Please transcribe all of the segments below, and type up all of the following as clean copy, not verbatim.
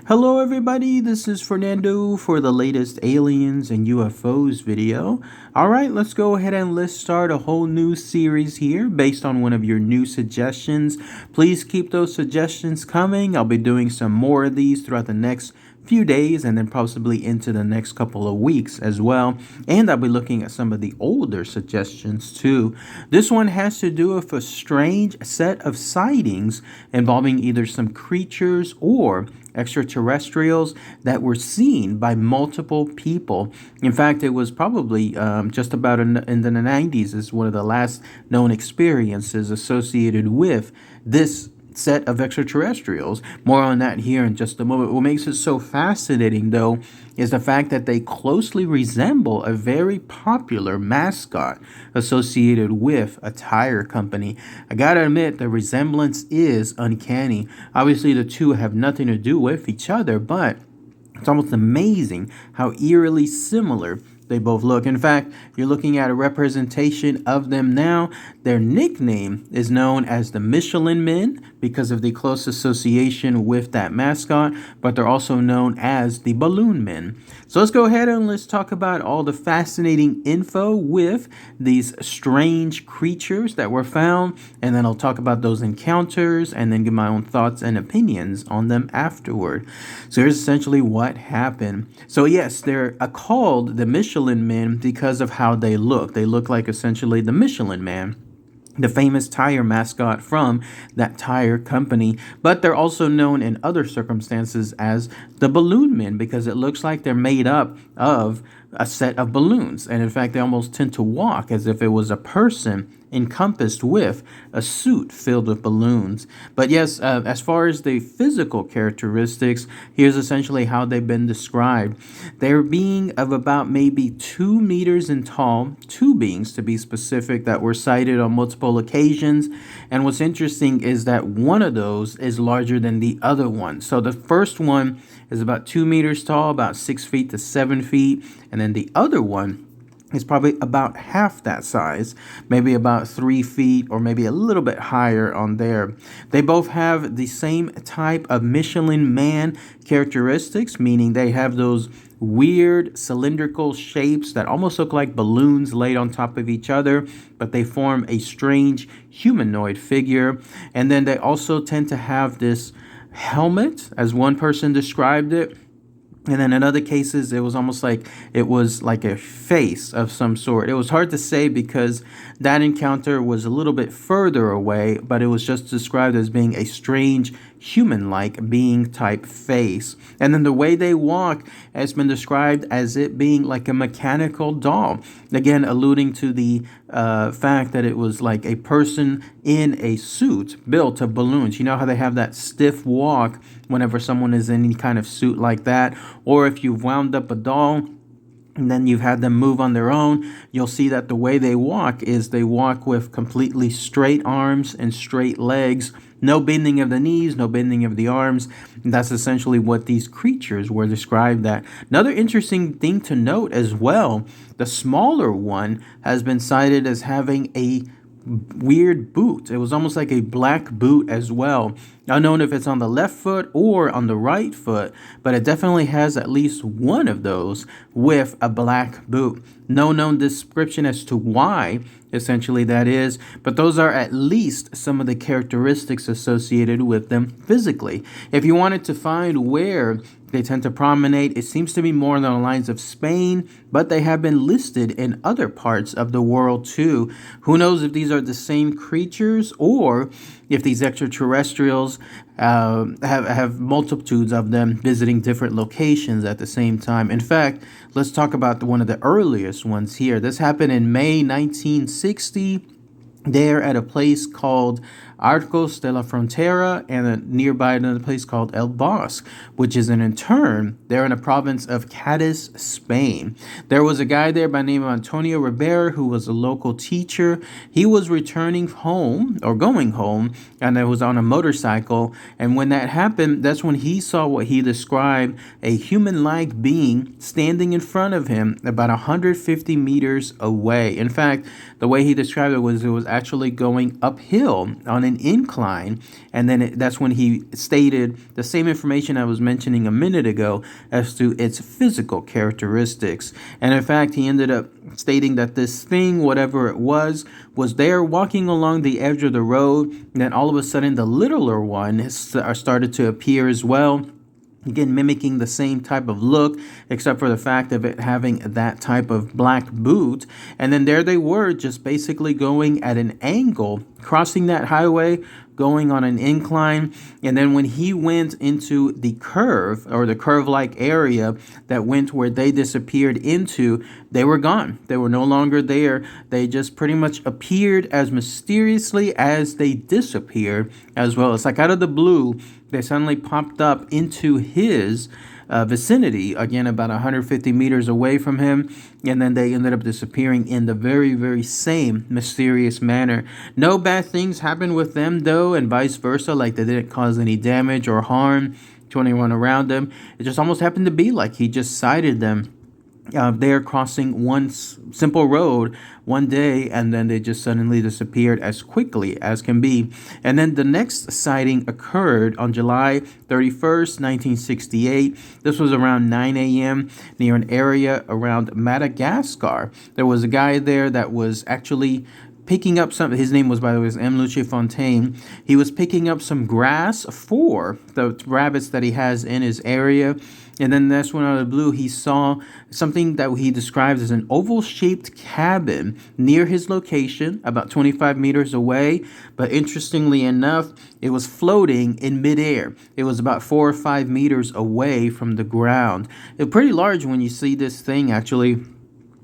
Hello everybody, this is Fernando for the latest aliens and UFOs video. Alright, let's go ahead and let's start a whole new series here based on one of your new suggestions. Please keep those suggestions coming. I'll be doing some more of these throughout the next few days and then possibly into the next couple of weeks as well. And I'll be looking at some of the older suggestions too. This one has to do with a strange set of sightings involving either some creatures or extraterrestrials that were seen by multiple people. In fact, it was probably just about in the 90s is one of the last known experiences associated with this set of extraterrestrials. More on that here in just a moment. What makes it so fascinating, though, is the fact that they closely resemble a very popular mascot associated with a tire company. I gotta admit, the resemblance is uncanny. Obviously, the two have nothing to do with each other, but it's almost amazing how eerily similar they both look. In fact, you're looking at a representation of them now. Their nickname is known as the Michelin Men because of the close association with that mascot, but they're also known as the Balloon Men. So let's go ahead and let's talk about all the fascinating info with these strange creatures that were found, and then I'll talk about those encounters and then give my own thoughts and opinions on them afterward. So here's essentially what happened. So yes, they're called the Michelin Men because of how they look. They look like essentially the Michelin Man, the famous tire mascot from that tire company, but they're also known in other circumstances as the Balloon Men because it looks like they're made up of a set of balloons, and in fact they almost tend to walk as if it was a person encompassed with a suit filled with balloons. But yes, as far as the physical characteristics, here's essentially how they've been described. They're being of about maybe 2 meters in tall, two beings to be specific, that were sighted on multiple occasions. And what's interesting is that one of those is larger than the other one. So the first one is about 2 meters tall, about 6 feet to 7 feet, and then the other one is probably about half that size, maybe about 3 feet or maybe a little bit higher on there. They both have the same type of Michelin Man characteristics, meaning they have those weird cylindrical shapes that almost look like balloons laid on top of each other, but they form a strange humanoid figure. And then they also tend to have this helmet, as one person described it. And then in other cases, it was almost like it was like a face of some sort. It was hard to say because that encounter was a little bit further away, but it was just described as being a strange human-like being type face. And then the way they walk has been described as it being like a mechanical doll. Again, alluding to the fact that it was like a person in a suit built of balloons. You know how they have that stiff walk whenever someone is in any kind of suit like that? Or if you've wound up a doll and then you've had them move on their own, you'll see that the way they walk is they walk with completely straight arms and straight legs. No bending of the knees, no bending of the arms. And that's essentially what these creatures were described at. Another interesting thing to note as well, the smaller one has been cited as having a weird boot. It was almost like a black boot as well. Unknown if it's on the left foot or on the right foot, but it definitely has at least one of those with a black boot. No known description as to why essentially that is, but those are at least some of the characteristics associated with them physically. If you wanted to find where they tend to promenade, it seems to be more on the lines of Spain, but they have been listed in other parts of the world too. Who knows if these are the same creatures or if these extraterrestrials have multitudes of them visiting different locations at the same time. In fact, let's talk about one of the earliest ones here. This happened in May 1960. There at a place called Arcos de la Frontera and nearby another place called El Bosque, which is in turn, they're in a province of Cadiz, Spain. There was a guy there by the name of Antonio Rivera who was a local teacher. He was returning home or going home and it was on a motorcycle. And when that happened, that's when he saw what he described a human-like being standing in front of him about 150 meters away. In fact, the way he described it was actually going uphill on an an incline. And then that's when he stated the same information I was mentioning a minute ago as to its physical characteristics. And in fact, he ended up stating that this thing, whatever it was there walking along the edge of the road. And then all of a sudden, the littler one started to appear as well. Again, mimicking the same type of look, except for the fact of it having that type of black boot. And then there they were, just basically going at an angle, crossing that highway, going on an incline. And then when he went into the curve, or the curve-like area that went where they disappeared into, they were gone. They were no longer there. They just pretty much appeared as mysteriously as they disappeared as well. It's like out of the blue, they suddenly popped up into his vicinity, again, about 150 meters away from him, and then they ended up disappearing in the very, very same mysterious manner. No bad things happened with them, though, and vice versa, like they didn't cause any damage or harm to anyone around them. It just almost happened to be like he just sighted them there crossing one simple road one day, and then they just suddenly disappeared as quickly as can be. And then the next sighting occurred on July 31st, 1968. This was around 9 a.m. near an area around Madagascar. There was a guy there that was actually picking up some, his name was, by the way, M. Luce Fontaine. He was picking up some grass for the rabbits that he has in his area. And then that's when out of the blue, he saw something that he described as an oval-shaped cabin near his location, about 25 meters away. But interestingly enough, it was floating in midair. It was about 4 or 5 meters away from the ground. It's pretty large when you see this thing, actually,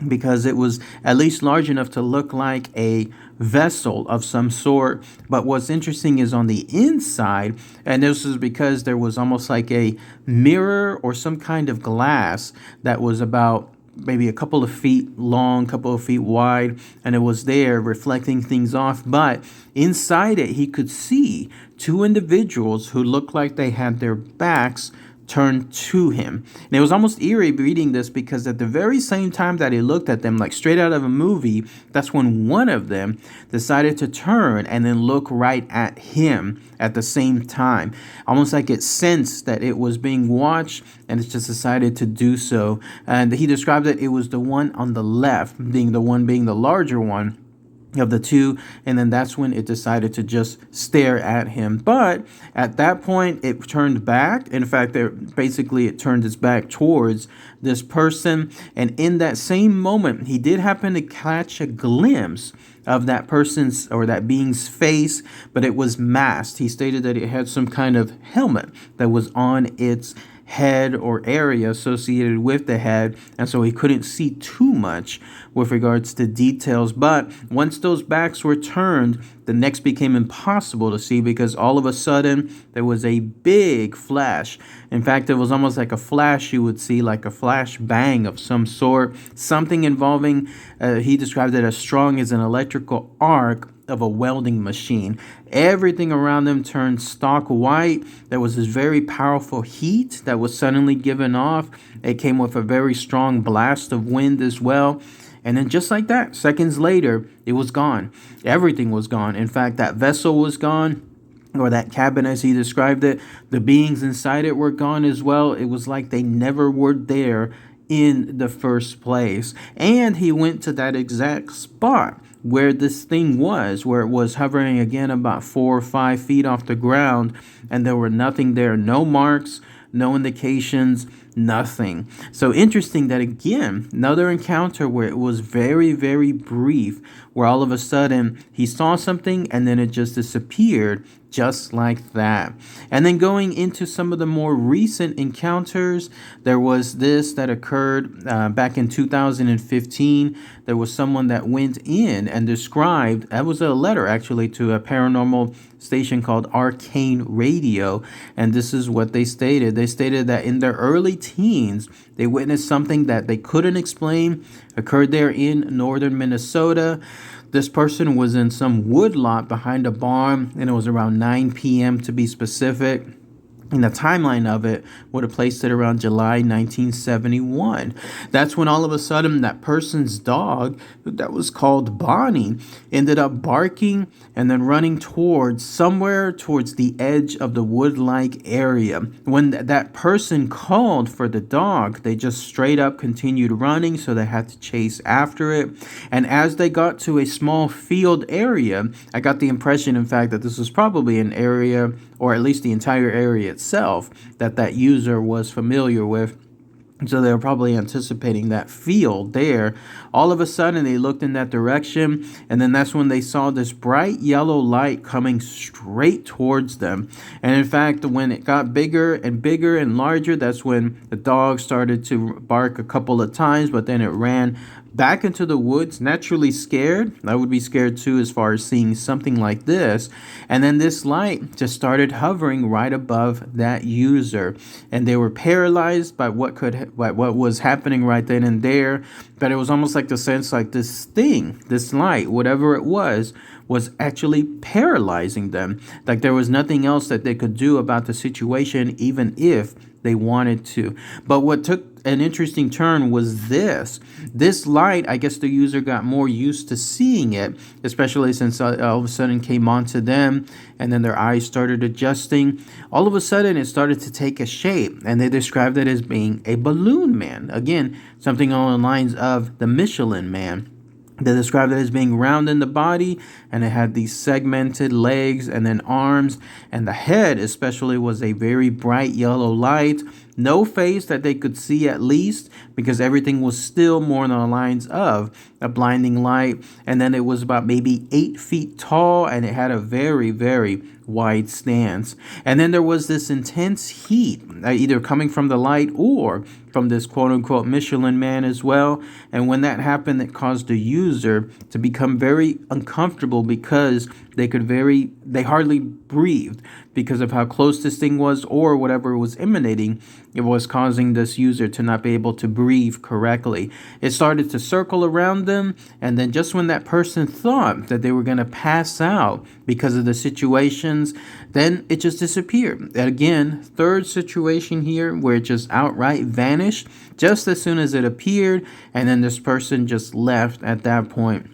because it was at least large enough to look like a vessel of some sort. But what's interesting is on the inside, and this is because there was almost like a mirror or some kind of glass that was about maybe a couple of feet long, couple of feet wide, and it was there reflecting things off. But inside it, he could see two individuals who looked like they had their backs turned to him. And it was almost eerie reading this, because at the very same time that he looked at them, like straight out of a movie, that's when one of them decided to turn and then look right at him at the same time. Almost like it sensed that it was being watched, and it just decided to do so. And he described that it was the one on the left, being the larger one of the two, and then that's when it decided to just stare at him. But at that point, it turned back. In fact, it turned its back towards this person, and in that same moment, he did happen to catch a glimpse of that person's or that being's face, but it was masked. He stated that it had some kind of helmet that was on its head or area associated with the head, and so he couldn't see too much with regards to details. But once those backs were turned, the next became impossible to see, because all of a sudden there was a big flash. In fact, it was almost like a flash you would see, like a flash bang of some sort, something involving, he described it as strong as an electrical arc of a welding machine. Everything around them turned stark white. There was this very powerful heat that was suddenly given off. It came with a very strong blast of wind as well. And then just like that, seconds later, it was gone. Everything was gone. In fact, that vessel was gone, or that cabin as he described it. The beings inside it were gone as well. It was like they never were there in the first place. And he went to that exact spot where this thing was, where it was hovering again about 4 or 5 feet off the ground, and there were nothing there, no marks, no indications, nothing. So interesting that, again, another encounter where it was very, very brief, where all of a sudden he saw something and then it just disappeared just like that. And then going into some of the more recent encounters, there was this that occurred back in 2015. There was someone that went in and described, that was a letter actually to a paranormal station called Arcane Radio, and this is what they stated. They stated that in their early teens, they witnessed something that they couldn't explain, occurred there in northern Minnesota. This person was in some woodlot behind a barn, and it was around 9 p.m. to be specific. And the timeline of it would have placed it around July 1971. That's when all of a sudden that person's dog, that was called Bonnie, ended up barking and then running towards somewhere towards the edge of the wood-like area. When that person called for the dog, they just straight up continued running, so they had to chase after it. And as they got to a small field area, I got the impression, in fact, that this was probably an area, or at least the entire area itself, that user was familiar with. So they were probably anticipating that field there. All of a sudden, they looked in that direction, and then that's when they saw this bright yellow light coming straight towards them. And in fact, when it got bigger and bigger and larger, that's when the dog started to bark a couple of times, but then it ran back into the woods, naturally scared. I would be scared too, as far as seeing something like this. And then this light just started hovering right above that user, and they were paralyzed by what was happening right then and there. But it was almost like the sense like this light, whatever it was actually paralyzing them. Like there was nothing else that they could do about the situation, even if they wanted to. But what took an interesting turn was this light. I guess the user got more used to seeing it, especially since all of a sudden came onto them, and then their eyes started adjusting. All of a sudden, it started to take a shape, and they described it as being a balloon man. Again, something along the lines of the Michelin Man. They described it as being round in the body, and it had these segmented legs and then arms, and the head especially was a very bright yellow light. No face that they could see, at least, because everything was still more on the lines of a blinding light. And then it was about maybe 8 feet tall, and it had a very, very wide stance. And then there was this intense heat, either coming from the light or from this quote-unquote Michelin Man as well. And when that happened, it caused the user to become very uncomfortable, because they hardly breathed because of how close this thing was, or whatever it was emanating. It was causing this user to not be able to breathe correctly. It started to circle around them, and then just when that person thought that they were going to pass out because of the situations, then it just disappeared. And again, third situation here where it just outright vanished just as soon as it appeared, and then this person just left at that point.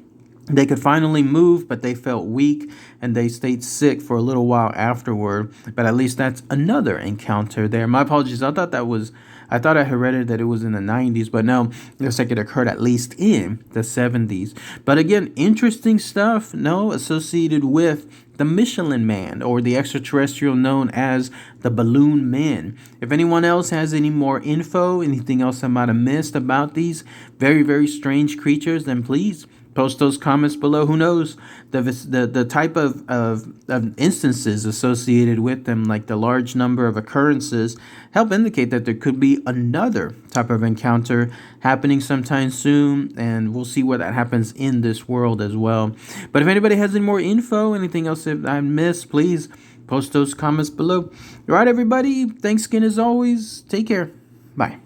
They could finally move, but they felt weak, and they stayed sick for a little while afterward. But at least that's another encounter there. My apologies. I thought I had read it that it was in the 90s, but no, it looks like it occurred at least in the 70s. But again, interesting stuff, associated with the Michelin Man, or the extraterrestrial known as the Balloon Men. If anyone else has any more info, anything else I might have missed about these very, very strange creatures, then please post those comments below. Who knows, the type of instances associated with them, like the large number of occurrences, help indicate that there could be another type of encounter happening sometime soon, and we'll see where that happens in this world as well. But if anybody has any more info, anything else that I missed, please post those comments below. All right, everybody, thanks again as always. Take care. Bye.